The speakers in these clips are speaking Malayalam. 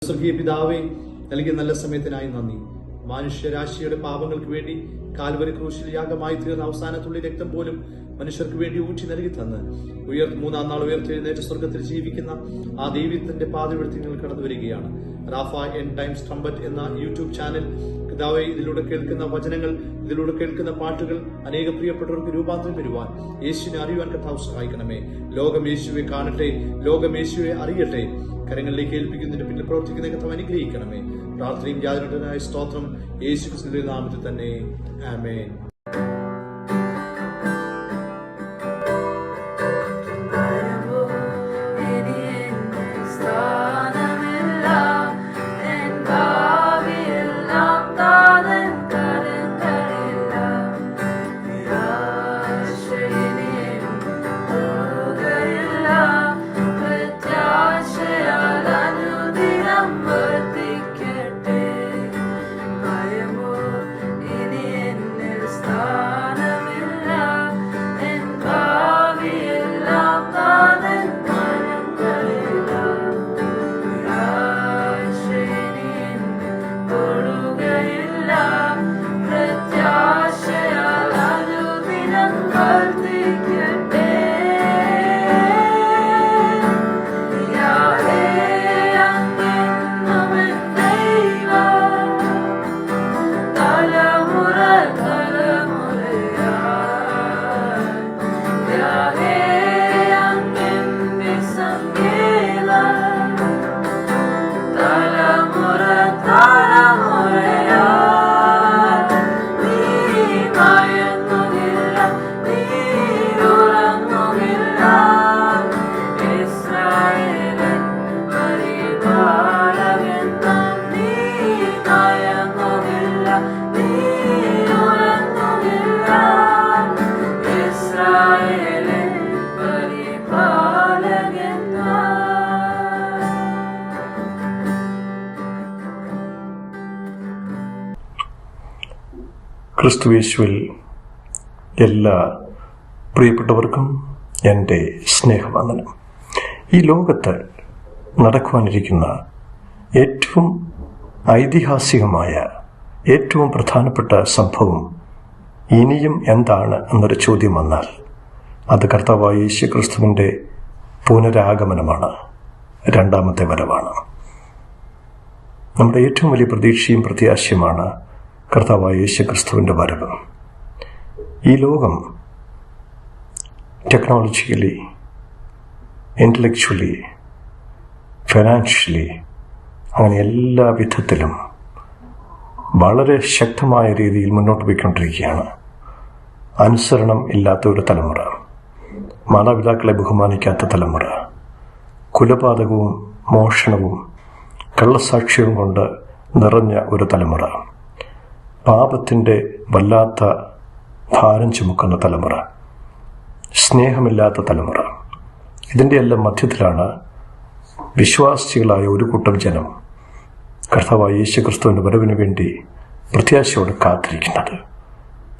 സ്വർഗീയ പിതാവേ, നൽകിയ നല്ല സമയത്തിനായി നന്ദി. മനുഷ്യരാശിയുടെ പാപങ്ങൾക്ക് വേണ്ടി കാൽവരി ക്രൂശിൽ യാഗമായി തീർന്ന അവസാനത്തുള്ളി രക്തം പോലും മനുഷ്യർക്ക് വേണ്ടി ഊറ്റി നൽകി തന്ന് മൂന്നാം നാൾ ഉയർത്തെഴുന്നേറ്റ സ്വർഗത്തിൽ ജീവിക്കുന്ന ആ ദൈവത്തിന്റെ പാതവെടുത്ത് നിങ്ങൾ കടന്നു വരികയാണ്. റാഫ എൻഡ് ടൈംസ് ട്രംപറ്റ് എന്ന യൂട്യൂബ് ചാനൽ പിതാവേ, ഇതിലൂടെ കേൾക്കുന്ന വചനങ്ങൾ, ഇതിലൂടെ കേൾക്കുന്ന പാട്ടുകൾ അനേക പ്രിയപ്പെട്ടവർക്ക് രൂപാന്തരം വരുവാൻ, യേശുവിനെ അറിയുവാൻ കർത്താവ് സഹായിക്കണമേ. ലോകം യേശുവെ കാണട്ടെ, ലോകം യേശുവെ അറിയട്ടെ. കരങ്ങളിലേക്ക് ഏൽപ്പിക്കുന്നതിന് പിന്നിൽ പ്രവർത്തിക്കുന്ന കർത്താവ് അനുഗ്രഹിക്കണമേ. പ്രാർത്ഥനയും യാതൊരുടനായ സ്തോത്രം യേശു ക്രിസ്തുവിന്റെ നാമത്തിൽ തന്നെ. ആമേൻ. ക്രിസ്തുയേശുവിൽ എല്ലാ പ്രിയപ്പെട്ടവർക്കും എൻ്റെ സ്നേഹവന്ദനം. ഈ ലോകത്ത് നടക്കുവാനിരിക്കുന്ന ഏറ്റവും ഐതിഹാസികമായ, ഏറ്റവും പ്രധാനപ്പെട്ട സംഭവം ഇനിയും എന്താണ് എന്നൊരു ചോദ്യം വന്നാൽ അത് കർത്താവായ യേശു ക്രിസ്തുവിൻ്റെ പുനരാഗമനമാണ്, രണ്ടാമത്തെ വരവാണ്. നമ്മുടെ ഏറ്റവും വലിയ പ്രതീക്ഷയും പ്രത്യാശയുമാണ് കർത്താവായ യേശു ക്രിസ്തുവിൻ്റെ വരവ്. ഈ ലോകം ടെക്നോളജിക്കലി, ഇൻ്റലക്ച്വലി, ഫിനാൻഷ്യലി, അങ്ങനെ എല്ലാ വിധത്തിലും വളരെ ശക്തമായ രീതിയിൽ മുന്നോട്ട് പോയിക്കൊണ്ടിരിക്കുകയാണ്. അനുസരണം ഇല്ലാത്ത ഒരു തലമുറ, മാതാപിതാക്കളെ ബഹുമാനിക്കാത്ത തലമുറ, കുലപാതകവും മോഷണവും കള്ളസാക്ഷ്യവും കൊണ്ട് നിറഞ്ഞ ഒരു തലമുറ, പാപത്തിൻ്റെ വല്ലാത്ത ഭാരം ചുമക്കുന്ന തലമുറ, സ്നേഹമില്ലാത്ത തലമുറ. ഇതിൻ്റെ എല്ലാം മധ്യത്തിലാണ് വിശ്വാസികളായ ഒരു കൂട്ടം ജനം കർത്താവായ യേശു ക്രിസ്തുവിൻ്റെ വരവിന് വേണ്ടി പ്രത്യാശയോടെ കാത്തിരിക്കുന്നത്.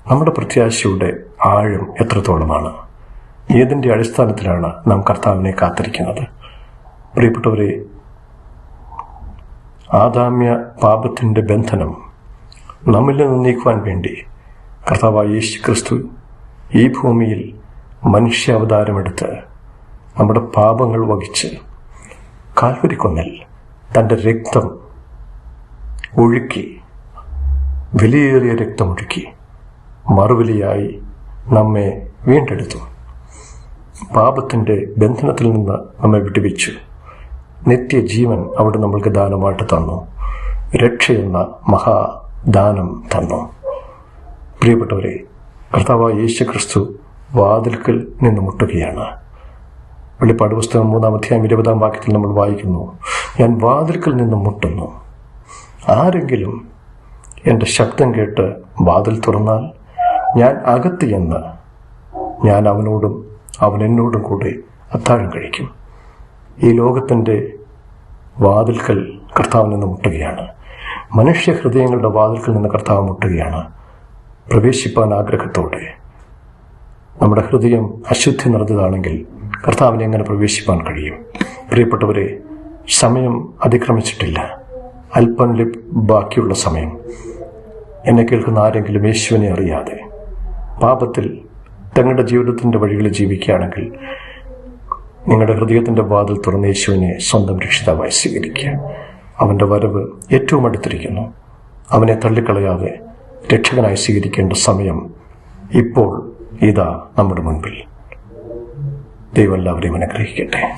നമ്മുടെ പ്രത്യാശയുടെ ആഴം എത്രത്തോളമാണ്? ഏതിൻ്റെ അടിസ്ഥാനത്തിലാണ് നാം കർത്താവിനെ കാത്തിരിക്കുന്നത്? പ്രിയപ്പെട്ടവരെ, ആദാമ്യ പാപത്തിൻ്റെ ബന്ധനം നമ്മിൽ നിന്ന് നീക്കുവാൻ വേണ്ടി കർത്താവായ യേശു ക്രിസ്തു ഈ ഭൂമിയിൽ മനുഷ്യാവതാരമെടുത്ത് നമ്മുടെ പാപങ്ങൾ വഹിച്ച് കാൽവരിക്കൊന്നിൽ തൻ്റെ രക്തം ഒഴുക്കി, വിലയേറിയ രക്തമൊഴുക്കി മറുവിലയായി നമ്മെ വീണ്ടെടുത്തു. പാപത്തിൻ്റെ ബന്ധനത്തിൽ നിന്ന് നമ്മെ വിടുവിച്ചു. നിത്യജീവൻ അവിടെ നമ്മൾക്ക് ദാനമായിട്ട് തന്നു. രക്ഷയെന്ന മഹാദാനം തന്നു. പ്രിയപ്പെട്ടവരെ, കർത്താവായ യേശു ക്രിസ്തു വാതിൽക്കൽ നിന്ന് മുട്ടുകയാണ്. വെളിപ്പാട് പുസ്തകം 3-ാം അധ്യായം 20-ാം വാക്യത്തിൽ നമ്മൾ വായിക്കുന്നു, ഞാൻ വാതിൽക്കൽ നിന്ന് മുട്ടുന്നു. ആരെങ്കിലും എൻ്റെ ശബ്ദം കേട്ട് വാതിൽ തുറന്നാൽ ഞാൻ അകത്ത് എന്ന് ഞാൻ അവനോടും അവൻ എന്നോടും കൂടെ അത്താഴം കഴിക്കും. ഈ ലോകത്തിൻ്റെ വാതിൽക്കൽ കർത്താവ് നിന്ന് മുട്ടുകയാണ്. മനുഷ്യ ഹൃദയങ്ങളുടെ വാതിൽക്കൽ നിന്ന് കർത്താവ് മുട്ടുകയാണ്. പ്രവേശിപ്പാൻ ആഗ്രഹത്തോടെ. നമ്മുടെ ഹൃദയം അശുദ്ധി നിറഞ്ഞതാണെങ്കിൽ കർത്താവിനെ എങ്ങനെ പ്രവേശിപ്പാൻ കഴിയും? പ്രിയപ്പെട്ടവരെ, സമയം അതിക്രമിച്ചിട്ടില്ല. അല്പം ബാക്കിയുള്ള സമയം. എന്നെ കേൾക്കുന്ന ആരെങ്കിലും യേശുവിനെ അറിയാതെ പാപത്തിൽ തങ്ങളുടെ ജീവിതത്തിന്റെ വഴികളിൽ ജീവിക്കുകയാണെങ്കിൽ, നിങ്ങളുടെ ഹൃദയത്തിന്റെ വാതിൽ തുറന്ന് യേശുവിനെ സ്വന്തം രക്ഷിതാവായി സ്വീകരിക്കുക. അവന്റെ വരവ് ഏറ്റവും അടുത്തിരിക്കുന്നു. അവനെ തള്ളിക്കളയാതെ രക്ഷകനായി സ്വീകരിക്കേണ്ട സമയം ഇപ്പോൾ ഇതാ നമ്മുടെ മുൻപിൽ. ദൈവം എല്ലാവരെയും അനുഗ്രഹിക്കട്ടെ.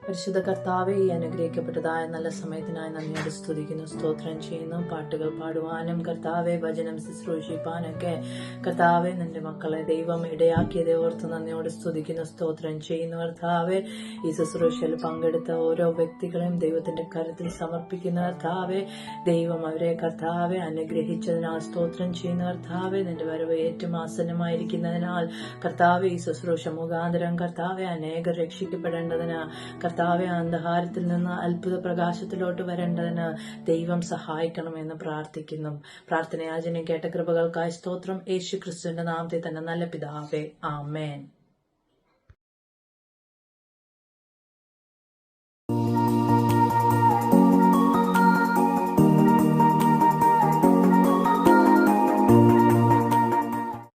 പരിശുദ്ധ കർത്താവെ, ഈ അനുഗ്രഹിക്കപ്പെട്ടതായ നല്ല സമയത്തിനായി നന്ദിയോട് സ്തുതിക്കുന്നു, സ്തോത്രം ചെയ്യുന്നു. പാട്ടുകൾ പാടുവാനും കർത്താവെ വചനം ശുശ്രൂഷിപ്പാനൊക്കെ കർത്താവെ നിന്റെ മക്കളെ ദൈവം ഇടയാക്കിയതേ ഓർത്ത് നന്ദിയോട് സ്തുതിക്കുന്നു, സ്തോത്രം ചെയ്യുന്നു. കർത്താവെ, ഈ ശുശ്രൂഷയിൽ പങ്കെടുത്ത ഓരോ വ്യക്തികളെയും ദൈവത്തിന്റെ കരത്തിൽ സമർപ്പിക്കുന്ന കർത്താവെ, ദൈവം അവരെ കർത്താവെ അനുഗ്രഹിച്ചതിനാൽ സ്തോത്രം ചെയ്യുന്ന കർത്താവെ, നിന്റെ വരവ് ഏറ്റവും ആസന്നമായിരിക്കുന്നതിനാൽ കർത്താവെ, ഈ ശുശ്രൂഷ മുഖാന്തരം കർത്താവെ അനേകർ രക്ഷിക്കപ്പെടേണ്ടതിന്, കർത്താവെ അന്ധകാരത്തിൽ നിന്ന് അത്ഭുത പ്രകാശത്തിലോട്ട് വരേണ്ടതിന് ദൈവം സഹായിക്കണമെന്ന് പ്രാർത്ഥിക്കുന്നു. പ്രാർത്ഥനയാചന കേട്ട കൃപകൾക്കായി സ്തോത്രം. യേശു ക്രിസ്തുവിന്റെ നാമത്തിൽ തന്നെ നല്ല പിതാവേ, ആമേൻ.